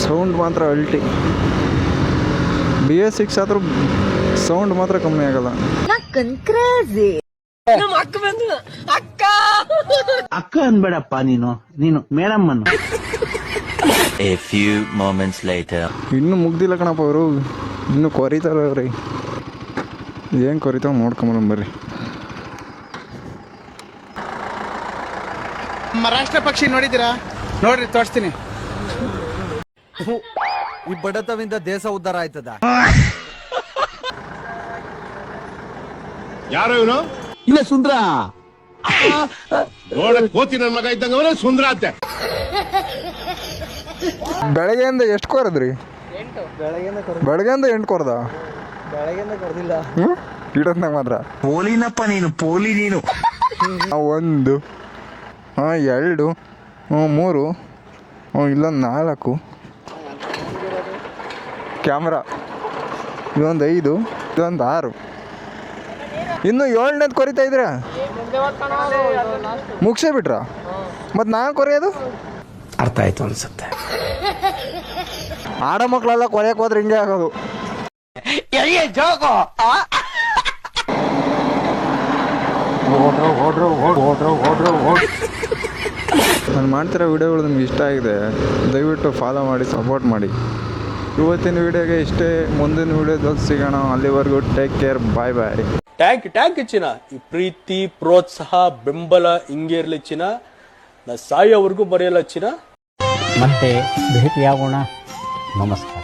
Sound ಮಾತ್ರ ಅಲ್ಟಿ. BS6 ಆದ್ರೂ sound ಮಾತ್ರ ಕಮ್ಮಿ ಆಗಲ್ಲ. ಅಕ್ಕ ಅನ್ಬೇಡಪ್ಪ, ನೀನು ಮೇಡಮ್ ಅನ್ನು. A few moments later. ಇನ್ನೂ ಮುಗ್ದಿಲ್ಲ ಕಣಪ್ಪ ಅವರು, ಇನ್ನೂ ಕೊರಿತಾರವ್ರಿ. ಏನು ಕೊರಿತಾವ ನೋಡ್ಕೊಂಬರೋಣ ಬರ್ರಿ. ನಮ್ಮ ರಾಷ್ಟ್ರ ಪಕ್ಷಿ ನೋಡಿದ್ದೀರಾ? ನೋಡ್ರಿ, ತೋರಿಸ್ತೀನಿ. ಈ ಬಡತವಿಂದ ದೇಶ ಉದ್ಧಾರ ಆಯ್ತದ? ಯಾರು ಇವನು? ಇಲ್ಲ ಸುಂದ್ರ, ನೋಡಕ್ ಕೋತಿ ನನ್ನ ಮಗ ಇದ್ದಂಗ ಅವನೇ ಸುಂದ್ರ ಅಂತೆ. ಬೆಳಗ್ಗೆಯಿಂದ ಎಷ್ಟು ಕೊರದ್ರಿ? ಬೆಳಗ್ಗೆಯಿಂದ 8 ಕೊರ್ದ. ಇಡತ್ನಾಗ ಮಾತ್ರ ಪೋಲಿನಪ್ಪ ನೀನು, ಪೋಲಿ ನೀನು. 1 2 3 ಇಲ್ಲೊಂದು 4 ಕ್ಯಾಮ್ರಾ, ಇದೊಂದು 5, ಇದೊಂದು 6, ಇನ್ನು 7ನೇದು ಕೊರಿತಾ ಇದ್ರ. ಮುಗಿಸೇ ಬಿಟ್ರ? ಮತ್ತು ನಾನು ಕೊರೆಯೋದು ಅರ್ಥ ಆಯ್ತು ಅನ್ಸುತ್ತೆ. ಆಡ ಮಕ್ಕಳೆಲ್ಲ ಕೊರೆಯಕ್ಕೆ ಹೋದ್ರೆ ಹಿಂಗೆ ಆಗೋದು. ನಾನು ಮಾಡ್ತಿರೋ ವಿಡಿಯೋಗಳು ನಿಮ್ಗೆ ಇಷ್ಟ ಆಗಿದೆ, ದಯವಿಟ್ಟು ಫಾಲೋ ಮಾಡಿ, ಸಪೋರ್ಟ್ ಮಾಡಿ. ಇವತ್ತಿನ ವಿಡಿಯೋಗೆ ಇಷ್ಟೇ. ಮುಂದಿನ ವಿಡಿಯೋದಲ್ಲಿ ಸಿಗೋಣ. ಅಲ್ಲಿವರೆಗೂ ಟೇಕ್ ಕೇರ್, ಬಾಯ್ ಬಾಯ್. ಟ್ಯಾಂಕ್ ಚಿನ್ನ. ಈ ಪ್ರೀತಿ, ಪ್ರೋತ್ಸಾಹ, ಬೆಂಬಲ ಹಿಂಗೆ ಇರಲಿ ಚಿನ್ನ. ನಾ ಸಾಯೋವರೆಗೂ ಮರೆಯಲ್ಲ ಚಿನ್ನ. ಮತ್ತೆ ಭೇಟಿಯಾಗೋಣ. ನಮಸ್ಕಾರ.